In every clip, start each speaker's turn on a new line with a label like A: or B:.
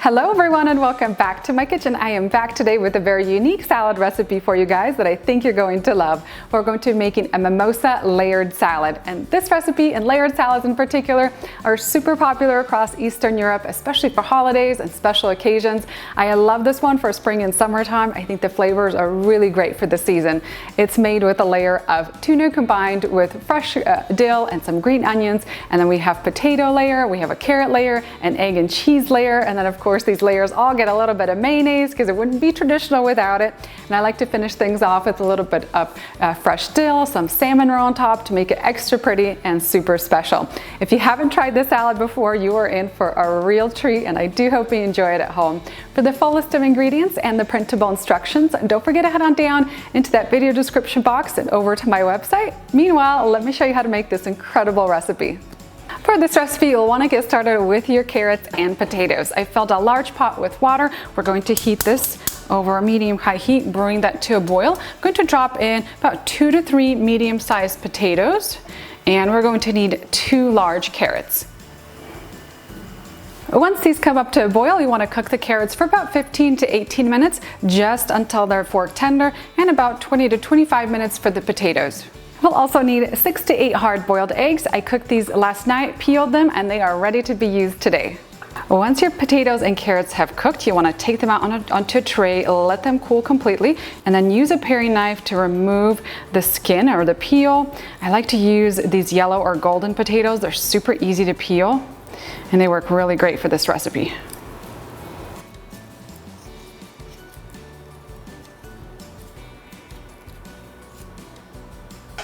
A: Hello everyone and welcome back to my kitchen. I am back today with a very unique salad recipe for you guys that I think you're going to love. We're going to be making a mimosa layered salad, and this recipe and layered salads in particular are super popular across Eastern Europe, especially for holidays and special occasions. I love this one for spring and summertime. I think the flavors are really great for the season. It's made with a layer of tuna combined with fresh dill and some green onions, and then we have potato layer, we have a carrot layer, an egg and cheese layer, and then of course these layers all get a little bit of mayonnaise because it wouldn't be traditional without it. And I like to finish things off with a little bit of fresh dill, some salmon roe on top to make it extra pretty and super special. If you haven't tried this salad before, you are in for a real treat, and I do hope you enjoy it at home. For the full list of ingredients and the printable instructions, don't forget to head on down into that video description box and over to my website. Meanwhile, let me show you how to make this incredible recipe. For this recipe, you'll want to get started with your carrots and potatoes. I filled a large pot with water. We're going to heat this over a medium-high heat, brewing that to a boil. I'm going to drop in about 2 to 3 medium-sized potatoes, and we're going to need 2 large carrots. Once these come up to a boil, you want to cook the carrots for about 15 to 18 minutes, just until they're fork tender, and about 20 to 25 minutes for the potatoes. We'll also need 6 to 8 hard-boiled eggs. I cooked these last night, peeled them, and they are ready to be used today. Once your potatoes and carrots have cooked, you want to take them out onto a tray, let them cool completely, and then use a paring knife to remove the skin or the peel. I like to use these yellow or golden potatoes. They're super easy to peel, and they work really great for this recipe.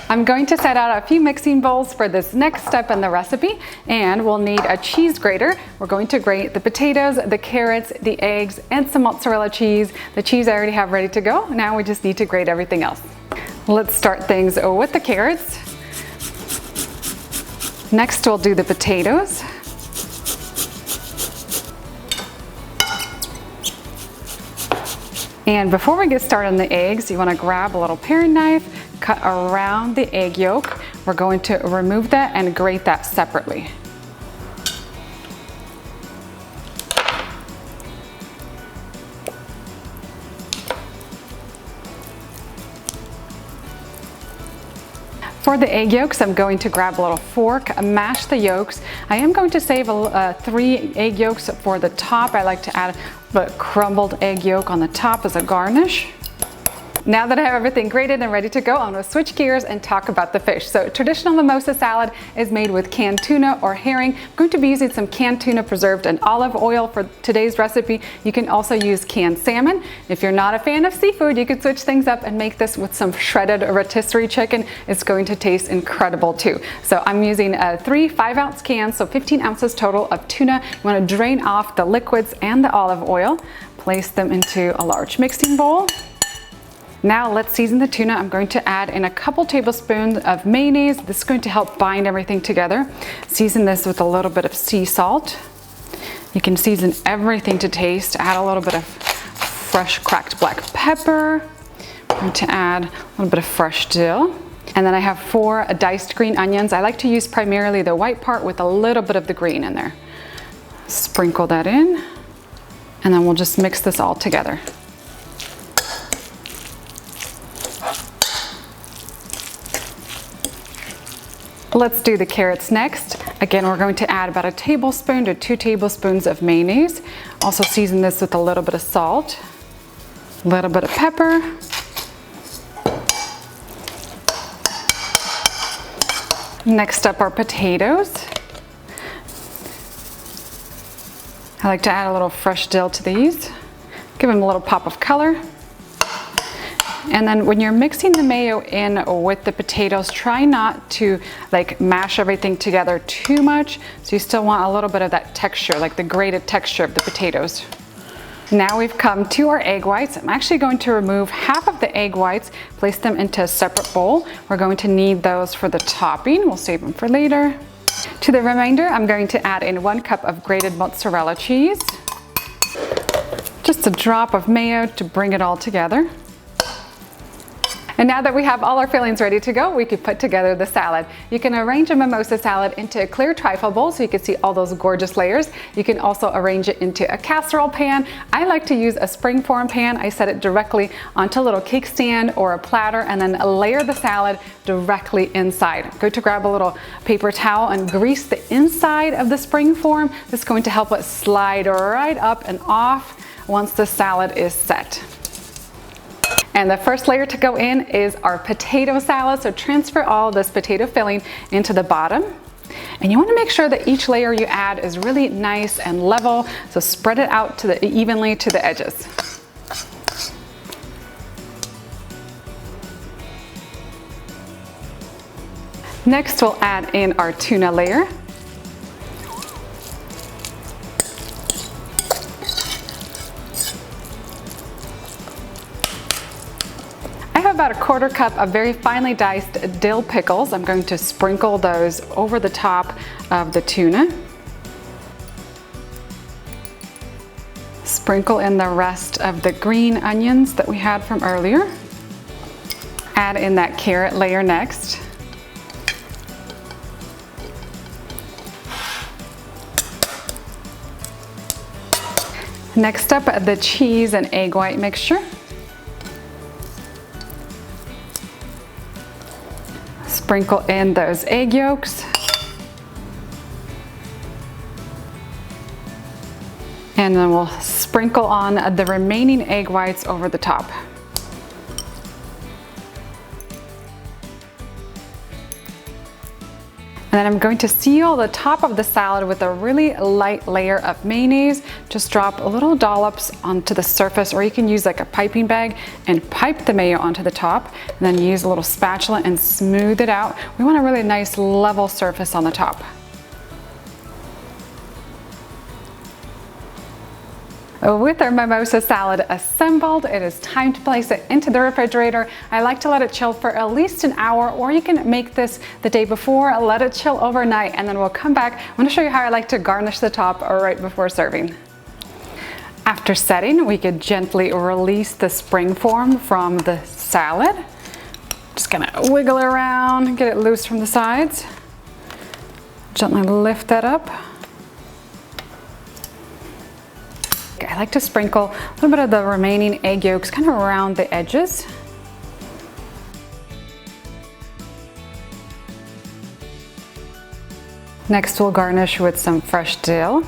A: I'm going to set out a few mixing bowls for this next step in the recipe, and we'll need a cheese grater. We're going to grate the potatoes, the carrots, the eggs, and some mozzarella cheese. The cheese I already have ready to go. Now we just need to grate everything else. Let's start things with the carrots. Next we'll do the potatoes. And before we get started on the eggs, you want to grab a little paring knife, cut around the egg yolk. We're going to remove that and grate that separately. For the egg yolks, I'm going to grab a little fork, mash the yolks. I am going to save 3 egg yolks for the top. I like to add a crumbled egg yolk on the top as a garnish. Now that I have everything grated and ready to go, I'm going to switch gears and talk about the fish. So traditional mimosa salad is made with canned tuna or herring. I'm going to be using some canned tuna preserved in olive oil for today's recipe. You can also use canned salmon. If you're not a fan of seafood, you could switch things up and make this with some shredded rotisserie chicken. It's going to taste incredible too. So I'm using 3 5-ounce cans, so 15 ounces total of tuna. You want to drain off the liquids and the olive oil. Place them into a large mixing bowl. Now let's season the tuna. I'm going to add in a couple tablespoons of mayonnaise. This is going to help bind everything together. Season this with a little bit of sea salt. You can season everything to taste. Add a little bit of fresh cracked black pepper. I'm going to add a little bit of fresh dill. And then I have 4 diced green onions. I like to use primarily the white part with a little bit of the green in there. Sprinkle that in, and then we'll just mix this all together. Let's do the carrots next. Again, we're going to add about 1 tablespoon to 2 tablespoons of mayonnaise. Also season this with a little bit of salt, a little bit of pepper. Next up are potatoes. I like to add a little fresh dill to these. Give them a little pop of color. And then when you're mixing the mayo in with the potatoes, try not to mash everything together too much. So you still want a little bit of that texture, like the grated texture of the potatoes. Now we've come to our egg whites. I'm actually going to remove half of the egg whites, place them into a separate bowl. We're going to need those for the topping. We'll save them for later. To the remainder, I'm going to add in 1 cup of grated mozzarella cheese. Just a drop of mayo to bring it all together. And now that we have all our fillings ready to go, we could put together the salad. You can arrange a mimosa salad into a clear trifle bowl so you can see all those gorgeous layers. You can also arrange it into a casserole pan. I like to use a springform pan. I set it directly onto a little cake stand or a platter and then layer the salad directly inside. I'm going to grab a little paper towel and grease the inside of the springform. This is going to help it slide right up and off once the salad is set. And the first layer to go in is our potato salad. So transfer all this potato filling into the bottom. And you want to make sure that each layer you add is really nice and level. So spread it out evenly to the edges. Next, we'll add in our tuna layer. About a quarter cup of very finely diced dill pickles. I'm going to sprinkle those over the top of the tuna. Sprinkle in the rest of the green onions that we had from earlier. Add in that carrot layer next. Next up, the cheese and egg white mixture. Sprinkle in those egg yolks. And then we'll sprinkle on the remaining egg whites over the top. And then I'm going to seal the top of the salad with a really light layer of mayonnaise. Just drop a little dollops onto the surface, or you can use like a piping bag and pipe the mayo onto the top, and then use a little spatula and smooth it out. We want a really nice level surface on the top. With our mimosa salad assembled, it is time to place it into the refrigerator. I like to let it chill for at least an hour, or you can make this the day before, let it chill overnight, and then we'll come back. I'm going to show you how I like to garnish the top right before serving. After setting, we could gently release the springform from the salad. Just gonna wiggle it around, get it loose from the sides. Gently lift that up. I like to sprinkle a little bit of the remaining egg yolks kind of around the edges. Next, we'll garnish with some fresh dill.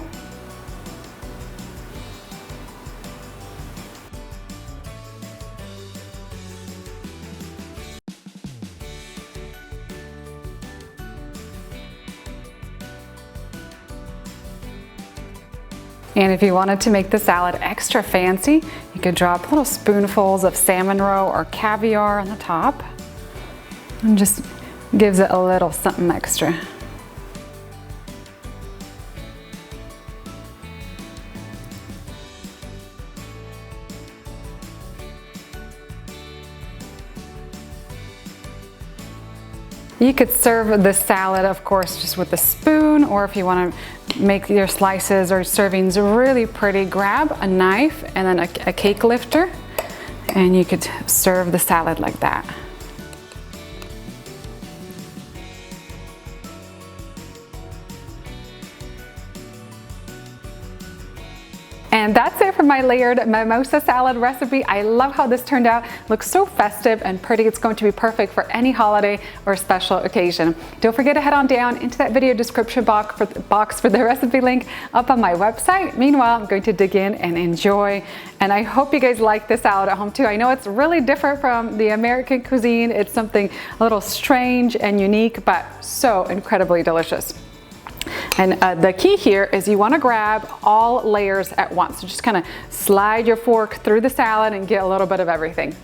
A: And if you wanted to make the salad extra fancy, you could drop little spoonfuls of salmon roe or caviar on the top. And just gives it a little something extra. You could serve the salad, of course, just with a spoon, or if you want to make your slices or servings really pretty, grab a knife and then a cake lifter, and you could serve the salad like that. And that's it for my layered mimosa salad recipe. I love how this turned out. Looks so festive and pretty. It's going to be perfect for any holiday or special occasion. Don't forget to head on down into that video description box for the recipe link up on my website. Meanwhile, I'm going to dig in and enjoy. And I hope you guys like this salad at home too. I know it's really different from the American cuisine. It's something a little strange and unique, but so incredibly delicious. And the key here is you want to grab all layers at once. So just kind of slide your fork through the salad and get a little bit of everything.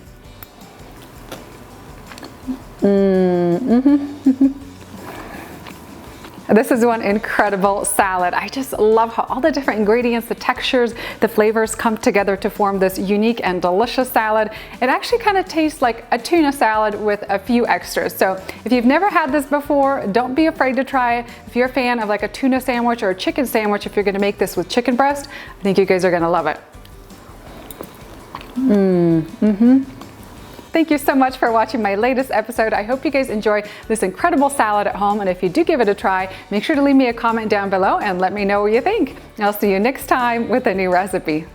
A: This is one incredible salad. I just love how all the different ingredients, the textures, the flavors come together to form this unique and delicious salad. It actually kind of tastes like a tuna salad with a few extras. So if you've never had this before, don't be afraid to try it. If you're a fan of like a tuna sandwich or a chicken sandwich, if you're going to make this with chicken breast, I think you guys are going to love it. Thank you so much for watching my latest episode. I hope you guys enjoy this incredible salad at home, and if you do give it a try, make sure to leave me a comment down below and let me know what you think. I'll see you next time with a new recipe.